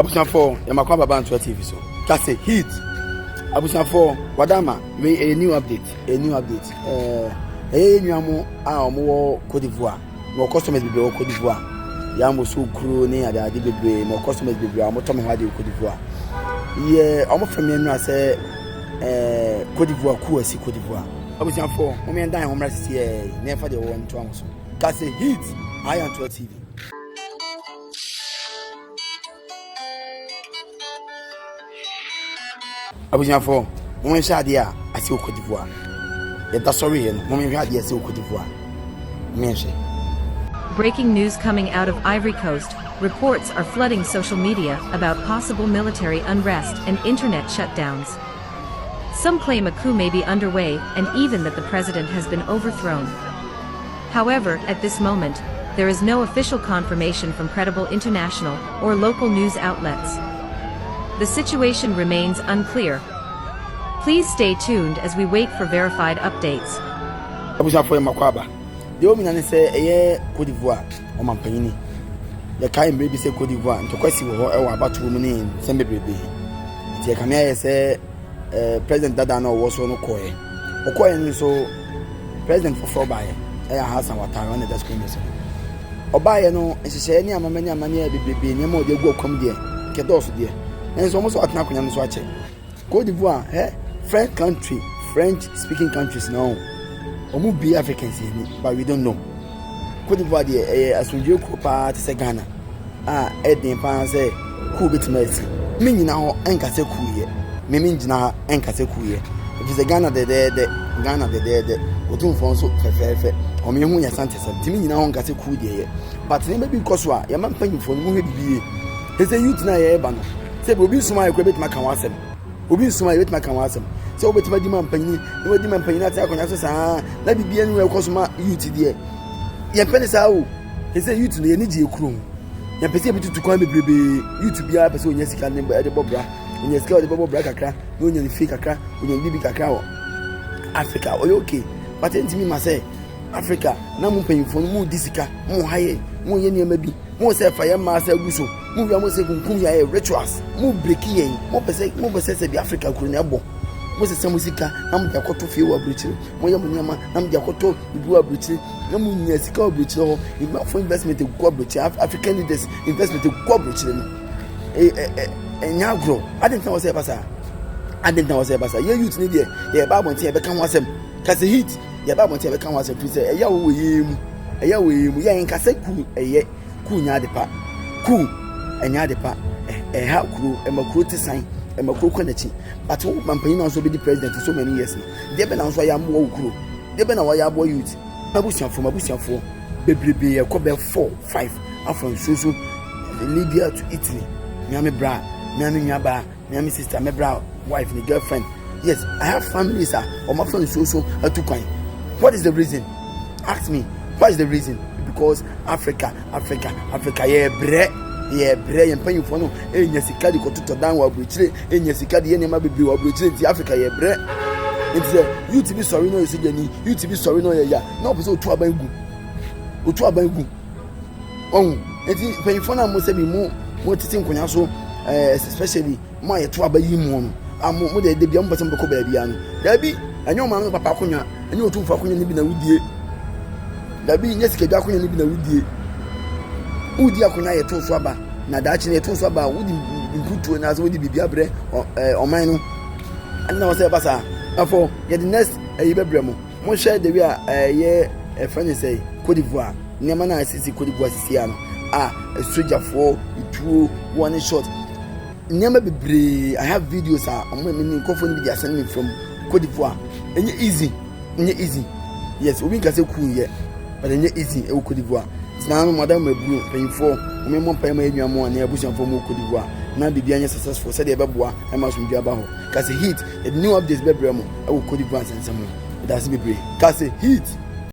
Abusan for Yamakwa Baba TV so. That's a hit. Abusan for Wadama, a new update. A new amu omo Cote d'Ivoire. More customers be Cote d'Ivoire. Yamo so crew ne ada de bebre, more customers be amo to me hwa de Cote d'Ivoire. Yeah, omo from me no say Cote d'Ivoire ku asi Cote d'Ivoire. Abusan for mo me ndan hom rasi never the one to am so. That's a hit. Ivory TV. Abusan for mo me hwa de a asi Cote d'Ivoire. That's sorry, mo me hwa de asi Cote d'Ivoire. Breaking news coming out of Ivory Coast. Reports are flooding social media about possible military unrest and internet shutdowns. Some claim a coup may be underway and even that the president has been overthrown. However, at this moment, there is no official confirmation from credible international or local news outlets. The situation remains unclear. Please stay tuned as we wait for verified updates. The woman say Cote d'Ivoire or Mampagini. The kind baby say Cote d'Ivoire to question about women in Sembe baby. The Camia say President Dadano was on Okoye. Okoye so President for by Alhassan Watara on the screen. Obaye no, and she say any amania baby, Nemo de go come there, Kedos there. And it's almost what Nakuyan watch it. Cote d'Ivoire, French country, French speaking countries now. Omu be Africans but we don't know. Cote d'Ivoire the asunje ko pa te se Ghana. Edin pa say ku bitmesi. Me nyina ho enka se ku ye. Me nyina enka se ku ye. If it's Ghana de Ghana de odun fon so fefefe. O me hu ya Asante so. Ti me nyina ho enka se ku de ye. But ne be because wa ya man panifo no hu bibiye. He say youth na ye ba no. Say obi suma ye ko bit maka wasem. Obi suma ye bit maka wasem. So we tell man panyi, we di man panyi na ta akonya so saa na bibia no ekosoma youth there. Ye pene saa o. He say youth no ye ni je ekuro. Ye pese bi tutu kwan bebrebe youth bia pese onya sika ne de bobra. Onya sika de bobra kakra, no onya ni fake kakra, onya bibi kakra o. Africa o okay. But ntimi ma say Africa na mu panyifo no mu disika, mu haye, mu ye niam bi. Mu say fa ye ma say guso. Mu wi am say kunkum ya rituals. Mu break ye. Mu pese say bi Africa kuro na ebo. Mose samusika nam dia koto fie wa bruchire moye munyama nam dia koto ibu wa bruchire nam nya sika wa bruchire ho for investment go bruchire African leaders investment go bruchire no nya grow adenta was e basa ye youth ni dia ye ba bonte ye be kan wasem kase hit ye ba bonte ye be kan wasem fi say eya wo yemu ye nka se ku eye ku nya de pa ku enya de pa ha kru e makru ti san e makru konachi but wo mampani also be the president for so many years now. They be now so ya mo okuro. They be now ya boy youth. Mabusiafo bebrebe e ko be 4-5 afron so Libya to Italy. Me bra, me nyaba, me sister, me bra wife, me girlfriend. Yes, I have families or my friends so atukwan. What is the reason? Ask me. What is the reason? Because Africa ye bre ye mpanyi fo no enya sika de kototo dan wa bruchire enya sika de nema bebre wa bruchire ti Africa ye bre nti youth be sorry no yesujani youth be sorry no ya na opo so otu aban gu on nti mpanyi fo na mo se bi mo titi nkonya so especially mo ye to aban yi mu no mo de bia mo betem beko ba bia no da bi anyo ma no papa akonya anyo otu mfa akonya ni bi na wudie da bi nya sika bi akonya ni bi na wudie udi akonya ye to so aba na da chi ye to so aba udi imputu na so udi bibia bre oman no ana wo say basa afo ye the next ayi bebre mo share the way ye friend say Cote d'Ivoire nema na sisi Cote d'Ivoire sisi ano soldier for itu one shot nema bebre. I have videos me nkofo ni bi send me from Cote d'Ivoire enye easy yes obi nka say cool ye but enye easy e Cote d'Ivoire. Now, Madame Blue, paying for Memo Payma, and Abusian for Cote d'Ivoire. Now, be being successful, said Ababua, I must be about. Cast a hit, a new updates, Bebremo, I will Cote d'Ivoire and some more. That's me, Cast a hit.